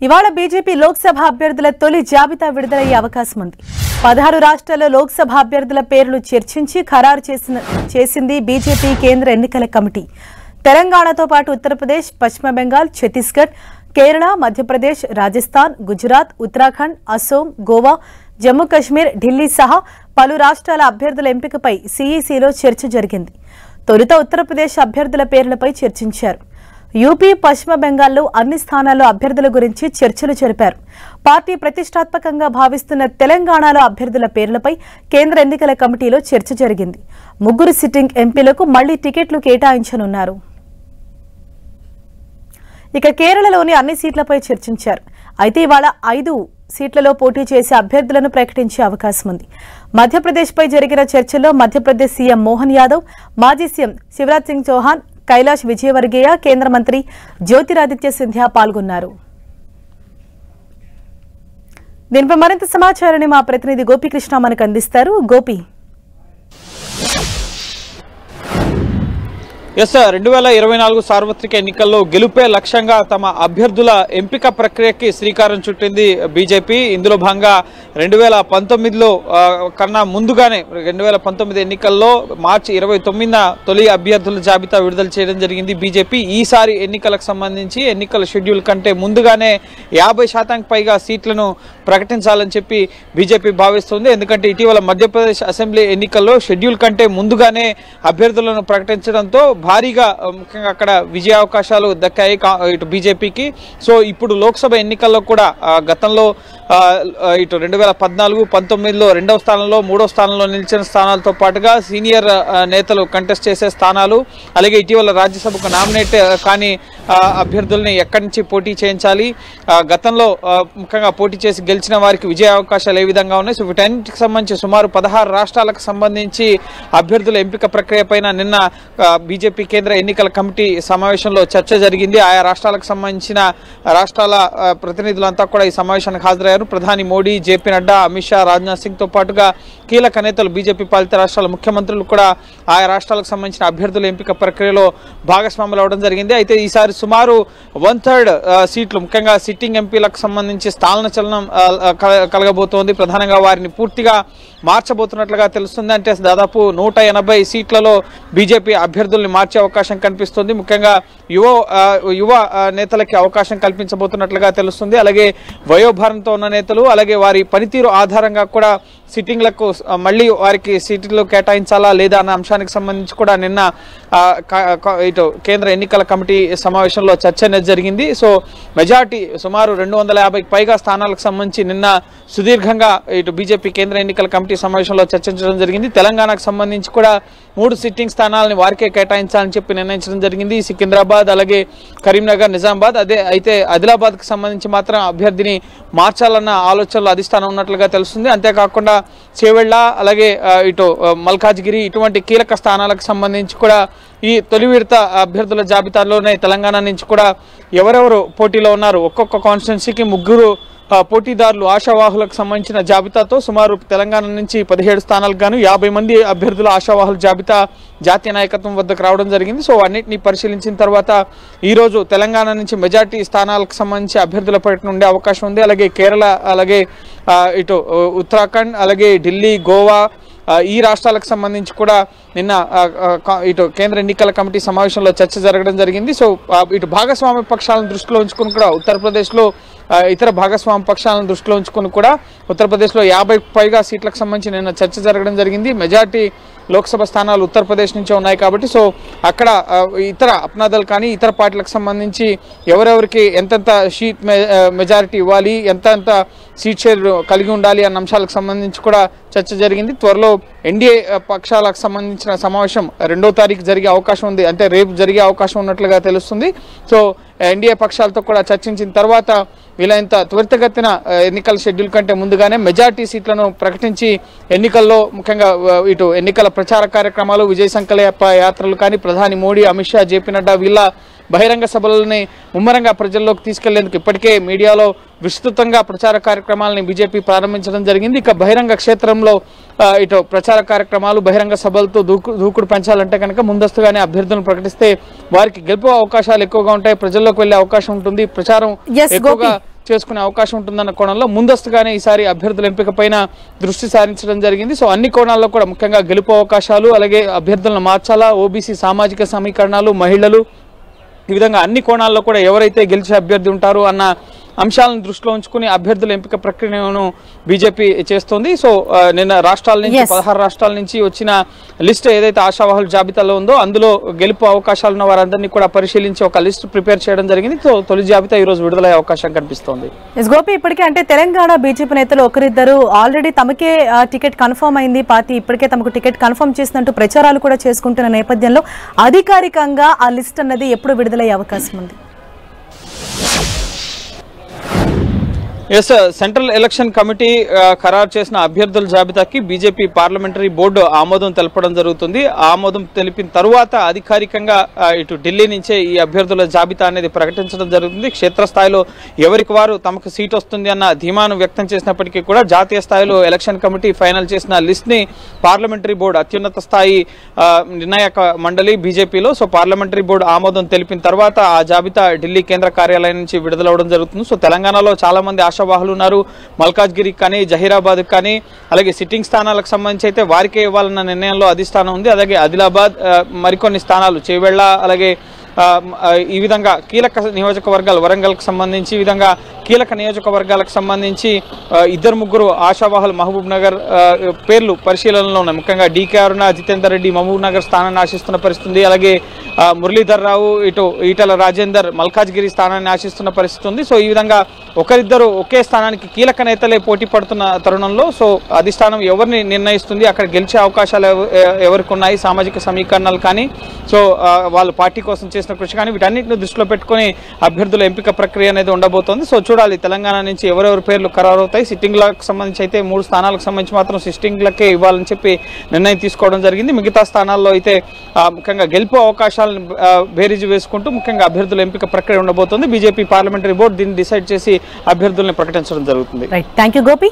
ఇవాళ బీజేపీ లోక్సభ అభ్యర్థుల తొలి జాబితా విడుదలయ్యే అవకాశం ఉంది. 16 రాష్ట్రాల్లో లోక్సభ అభ్యర్థుల పేర్లు చర్చించి ఖరారు చేసింది బీజేపీ కేంద్ర ఎన్నికల కమిటీ. తెలంగాణతో పాటు ఉత్తరప్రదేశ్, పశ్చిమ బెంగాల్, ఛత్తీస్గఢ్, కేరళ, మధ్యప్రదేశ్, రాజస్థాన్, గుజరాత్, ఉత్తరాఖండ్, అసోం, గోవా, జమ్మూ కశ్మీర్, ఢిల్లీ సహా పలు రాష్ట్రాల అభ్యర్థుల ఎంపికపై సీఈసీలో చర్చ జరిగింది. తొలుత ఉత్తరప్రదేశ్ అభ్యర్థుల పేర్లపై చర్చించారు. యూపీ, పశ్చిమ బెంగాల్లో అన్ని స్థానాల్లో అభ్యర్థుల గురించి చర్చలు జరిపారు. పార్టీ ప్రతిష్టాత్మకంగా భావిస్తున్న తెలంగాణలో అభ్యర్థుల పేర్లపై కేంద్ర ఎన్నికల కమిటీలో చర్చ జరిగింది. 3 సిట్టింగ్ ఎంపీలకు మళ్లీ టికెట్లు కేటాయించనున్నారు. ఇక కేరళలోని అన్ని సీట్లపై చర్చించారు. అయితే ఇవాళ 5 సీట్లలో పోటీ చేసే అభ్యర్థులను ప్రకటించే అవకాశం ఉంది. మధ్యప్రదేశ్పై జరిగిన చర్చల్లో మధ్యప్రదేశ్ సీఎం మోహన్ యాదవ్, మాజీ సీఎం శివరాజ్ సింగ్ చౌహాన్, కైలాష్ విజయవర్గీయ, కేంద్ర మంత్రి జ్యోతిరాదిత్య సింధియా పాల్గొన్నారు. దీనిపై మరింత సమాచారాన్ని మా ప్రతినిధి గోపీకృష్ణ మనకు అందిస్తారు. గోపి, 2024 సార్వత్రిక ఎన్నికల్లో గెలుపే లక్ష్యంగా తమ అభ్యర్థుల ఎంపిక ప్రక్రియకి శ్రీకారం చుట్టింది బీజేపీ. ఇందులో భాగంగా 2019లో కన్నా ముందుగానే 2019 ఎన్నికల్లో మార్చి 29న తొలి అభ్యర్థుల జాబితా విడుదల చేయడం జరిగింది బీజేపీ. ఈసారి ఎన్నికలకు సంబంధించి ఎన్నికల షెడ్యూల్ కంటే ముందుగానే 50% పైగా సీట్లను ప్రకటించాలని చెప్పి బీజేపీ భావిస్తుంది. ఎందుకంటే ఇటీవల మధ్యప్రదేశ్ అసెంబ్లీ ఎన్నికల్లో షెడ్యూల్ కంటే ముందుగానే అభ్యర్థులను ప్రకటించడంతో భారీగా ముఖ్యంగా అక్కడ విజయ అవకాశాలు దక్కాయి ఇటు బీజేపీకి. సో ఇప్పుడు లోక్సభ ఎన్నికల్లో కూడా గతంలో ఇటు 2014, 19లో 2వ స్థానంలో, 3వ స్థానంలో నిలిచిన స్థానాలతో పాటుగా సీనియర్ నేతలు కంటెస్ట్ చేసే స్థానాలు, అలాగే ఇటీవల రాజ్యసభకు నామినేట్ కాని అభ్యర్థుల్ని ఎక్కడి నుంచి పోటీ చేయించాలి, గతంలో ముఖ్యంగా పోటీ చేసి గెలిచిన వారికి విజయ అవకాశాలు ఏ విధంగా ఉన్నాయి, సో వీటన్నిటికి సంబంధించి సుమారు 16 రాష్ట్రాలకు సంబంధించి అభ్యర్థుల ఎంపిక ప్రక్రియ పైన నిన్న బీజేపీ కేంద్ర ఎన్నికల కమిటీ సమావేశంలో చర్చ జరిగింది. ఆయా రాష్ట్రాలకు సంబంధించిన రాష్ట్రాల ప్రతినిధులంతా కూడా ఈ సమావేశానికి హాజరయ్యారు. ప్రధాని మోడీ, జేపీ నడ్డా, అమిత్ షా, రాజ్నాథ్ సింగ్ తో పాటుగా కీలక నేతలు, బీజేపీ పాలిత రాష్ట్రాల ముఖ్యమంత్రులు కూడా ఆయా రాష్ట్రాలకు సంబంధించిన అభ్యర్థుల ఎంపిక ప్రక్రియలో భాగస్వాములు అవడం జరిగింది. అయితే ఈసారి సుమారు 1/3 సీట్లు ముఖ్యంగా సిట్టింగ్ ఎంపీలకు సంబంధించి స్థాన చలనం కలగబోతోంది. ప్రధానంగా వారిని పూర్తిగా మార్చబోతున్నట్లుగా తెలుస్తుంది. అంటే దాదాపు 180 సీట్లలో బీజేపీ అభ్యర్థుల్ని మార్చే అవకాశం కనిపిస్తుంది. ముఖ్యంగా యువ నేతలకి అవకాశం కల్పించబోతున్నట్లుగా తెలుస్తుంది. అలాగే వయోభారంతో ఉన్న నేతలు, అలాగే వారి పనితీరు ఆధారంగా కూడా సిట్టింగ్లకు మళ్ళీ వారికి సీట్లు కేటాయించాలా లేదా అన్న అంశానికి సంబంధించి కూడా నిన్న ఇటు కేంద్ర ఎన్నికల కమిటీ సమావేశంలో చర్చ జరిగింది. సో మెజార్టీ సుమారు 250కి పైగా స్థానాలకు సంబంధించి నిన్న సుదీర్ఘంగా ఇటు బీజేపీ కేంద్ర ఎన్నికల కమిటీ సమావేశంలో చర్చించడం జరిగింది. తెలంగాణకు సంబంధించి కూడా 3 సిట్టింగ్ స్థానాలని వారికే కేటాయించాలని చెప్పి నిర్ణయించడం జరిగింది. సికింద్రాబాద్, అలాగే కరీంనగర్, నిజామాబాద్. అయితే ఆదిలాబాద్కి సంబంధించి మాత్రం అభ్యర్థిని మార్చాలన్న ఆలోచనలో అధిష్టానం ఉన్నట్లుగా తెలుస్తుంది. అంతేకాకుండా చేవెళ్ల, అలాగే ఇటు మల్కాజ్గిరి ఇటువంటి కీలక స్థానాలకు సంబంధించి కూడా ఈ తొలి విడత అభ్యర్థుల జాబితాలోనే తెలంగాణ నుంచి కూడా ఎవరెవరు పోటీలో ఉన్నారు, ఒక్కొక్క కాన్స్టిట్యున్సీకి 3 పోటీదారులు, ఆశావాహులకు సంబంధించిన జాబితాతో సుమారు తెలంగాణ నుంచి 17 స్థానాలకు గాను 50 మంది అభ్యర్థుల ఆశావాహుల జాబితా జాతీయ నాయకత్వం వద్దకు రావడం జరిగింది. సో అన్నింటినీ పరిశీలించిన తర్వాత ఈరోజు తెలంగాణ నుంచి మెజార్టీ స్థానాలకు సంబంధించి అభ్యర్థుల పర్యటన ఉండే అవకాశం ఉంది. అలాగే కేరళ, అలాగే ఇటు ఉత్తరాఖండ్, అలాగే ఢిల్లీ, గోవా ఈ రాష్ట్రాలకు సంబంధించి కూడా నిన్న ఇటు కేంద్ర ఎన్నికల కమిటీ సమావేశంలో చర్చ జరగడం జరిగింది. సో ఇటు భాగస్వామ్య పక్షాలను దృష్టిలో ఉంచుకుని కూడా ఉత్తరప్రదేశ్లో ఇతర భాగస్వామ్య పక్షాలను దృష్టిలో ఉంచుకుని కూడా ఉత్తరప్రదేశ్లో 50కి పైగా సీట్లకు సంబంధించి నిన్న చర్చ జరగడం జరిగింది. మెజార్టీ లోక్సభ స్థానాలు ఉత్తరప్రదేశ్ నుంచే ఉన్నాయి కాబట్టి సో అక్కడ ఇతర అప్నాదల్ కానీ ఇతర పార్టీలకు సంబంధించి ఎవరెవరికి ఎంతెంత సీట్ మెజారిటీ ఇవ్వాలి, ఎంతెంత సీట్ షేర్ కలిగి ఉండాలి అన్న అంశాలకు సంబంధించి కూడా చర్చ జరిగింది. త్వరలో ఎన్డీఏ పక్షాలకు సంబంధించిన సమావేశం 2వ తారీఖు జరిగే అవకాశం ఉంది, అంటే రేపు జరిగే అవకాశం ఉన్నట్లుగా తెలుస్తుంది. సో ఎన్డీఏ పక్షాలతో కూడా చర్చించిన తర్వాత వీలైనంత త్వరితగతిన ఎన్నికల షెడ్యూల్ కంటే ముందుగానే మెజార్టీ సీట్లను ప్రకటించి ఎన్నికల్లో ముఖ్యంగా ఇటు ఎన్నికల ప్రచార కార్యక్రమాలు, విజయ సంకల్ప యాత్రలు కానీ ప్రధాని మోడీ, అమిత్ షా, జేపీ నడ్డా వీళ్ళ బహిరంగ సభలని ముమ్మరంగా ప్రజల్లోకి తీసుకెళ్లేందుకు ఇప్పటికే మీడియాలో విస్తృతంగా ప్రచార కార్యక్రమాలని బీజేపీ ప్రారంభించడం జరిగింది. ఇక బహిరంగ క్షేత్రంలో ఇటు ప్రచార కార్యక్రమాలు బహిరంగ సభలతో దూకుడు పెంచాలంటే కనుక ముందస్తుగానే అభ్యర్థులను ప్రకటిస్తే వారికి గెలుపు అవకాశాలు ఎక్కువగా ఉంటాయి, ప్రజల్లోకి వెళ్లే అవకాశం ఉంటుంది, ప్రచారం ఎక్కువగా చేసుకునే అవకాశం ఉంటుందన్న కోణంలో ముందస్తుగానే ఈసారి అభ్యర్థుల ఎంపిక పైన దృష్టి సారించడం జరిగింది. సో అన్ని కోణాల్లో కూడా ముఖ్యంగా గెలుపు అవకాశాలు, అలాగే అభ్యర్థులను మార్చాలా, ఓబీసీ సామాజిక సమీకరణాలు, మహిళలు, ఈ విధంగా అన్ని కోణాల్లో కూడా ఎవరైతే గెలిచే అభ్యర్థి ఉంటారో అన్న అంశాలను దృష్టిలో ఉంచుకుని అభ్యర్థుల ఎంపిక ప్రక్రియను బీజేపీ చేస్తోంది. సో నిన్న రాష్ట్రాల నుంచి 16 రాష్ట్రాల నుంచి వచ్చిన లిస్ట్ ఏదైతే ఆశావాహుల జాబితాలో ఉందో అందులో గెలుపు అవకాశాలు ఉన్న వారందరినీ కూడా పరిశీలించి ఒక లిస్ట్ ప్రిపేర్ చేయడం జరిగింది. సో తొలి జాబితా ఈ రోజు విడుదలయ్యే అవకాశం కనిపిస్తోంది. గోపి, ఇప్పటికే అంటే తెలంగాణ బీజేపీ నేతలు ఒకరిద్దరు ఆల్రెడీ తమకే టికెట్ కన్ఫర్మ్ అయింది, పార్టీ ఇప్పటికే తమకు టికెట్ కన్ఫర్మ్ చేసినట్టు ప్రచారాలు కూడా చేసుకుంటున్న నేపథ్యంలో అధికారికంగా ఆ లిస్ట్ అన్నది ఎప్పుడు విడుదలయ్యే అవకాశం ఉంది? ఎస్, సెంట్రల్ ఎలక్షన్ కమిటీ ఖరారు చేసిన అభ్యర్థుల జాబితాకి బీజేపీ పార్లమెంటరీ బోర్డు ఆమోదం తెలపడం జరుగుతుంది. ఆమోదం తెలిపిన తరువాత అధికారికంగా ఇటు ఢిల్లీ నుంచే ఈ అభ్యర్థుల జాబితా అనేది ప్రకటించడం జరుగుతుంది. క్షేత్రస్థాయిలో ఎవరికి వారు తమకు సీట్ వస్తుంది అన్న ధీమాను వ్యక్తం చేసినప్పటికీ కూడా జాతీయ స్థాయిలో ఎలక్షన్ కమిటీ ఫైనల్ చేసిన లిస్ట్ ని పార్లమెంటరీ బోర్డు అత్యున్నత స్థాయి నిర్ణాయక మండలి బీజేపీలో సో పార్లమెంటరీ బోర్డు ఆమోదం తెలిపిన తర్వాత ఆ జాబితా ఢిల్లీ కేంద్ర కార్యాలయం నుంచి విడుదలవడం జరుగుతుంది. సో తెలంగాణలో చాలా మంది ఆశావాహులు ఉన్నారు. మల్కాజ్గిరి కానీ, జహీరాబాద్ కానీ, అలాగే సిట్టింగ్ స్థానాలకు సంబంధించి అయితే వారికే ఇవ్వాలన్న నిర్ణయంలో అధిష్టానం ఉంది. అలాగే ఆదిలాబాద్, మరికొన్ని స్థానాలు చేవెళ్ల, అలాగే ఈ విధంగా కీలక నియోజకవర్గాలు వరంగల్కి సంబంధించి ఈ విధంగా కీలక నియోజకవర్గాలకు సంబంధించి 2-3 ఆశావాహులు మహబూబ్ నగర్ పేర్లు పరిశీలనలో ఉన్నాయి. ముఖ్యంగా డీకే అరుణ, జితేందర్ రెడ్డి మహబూబ్ నగర్ స్థానాన్ని ఆశిస్తున్న పరిస్థితి, అలాగే మురళీధర్ రావు ఇటు ఈటల రాజేందర్ మల్కాజ్గిరి స్థానాన్ని ఆశిస్తున్న పరిస్థితి ఉంది. సో ఈ విధంగా ఒకరిద్దరు ఒకే స్థానానికి కీలక నేతలే పోటీ పడుతున్న తరుణంలో సో అధిష్టానం ఎవరిని నిర్ణయిస్తుంది, అక్కడ గెలిచే అవకాశాలు ఎవరికి ఉన్నాయి, సామాజిక సమీకరణాలు కానీ, సో వాళ్ళు పార్టీ కోసం చేసిన కృషి కానీ వీటన్నిటిని దృష్టిలో పెట్టుకుని అభ్యర్థుల ఎంపిక ప్రక్రియ అనేది ఉండబోతోంది. సో చూడాలి తెలంగాణ నుంచి ఎవరెవరి పేర్లు ఖరారవుతాయి. సిట్టింగ్లకు సంబంధించి అయితే 3 స్థానాలకు సంబంధించి మాత్రం సిట్టింగ్లకే ఇవ్వాలని చెప్పి నిర్ణయం తీసుకోవడం జరిగింది. మిగతా స్థానాల్లో అయితే ముఖ్యంగా గెలుపు అవకాశాలను బేరీజు వేసుకుంటూ ముఖ్యంగా అభ్యర్థుల ఎంపిక ప్రక్రియ ఉండబోతోంది. బీజేపీ పార్లమెంటరీ బోర్డు దీన్ని డిసైడ్ చేసి అభ్యర్థుల్ని ప్రకటించడం జరుగుతుంది. Thank you Gopi.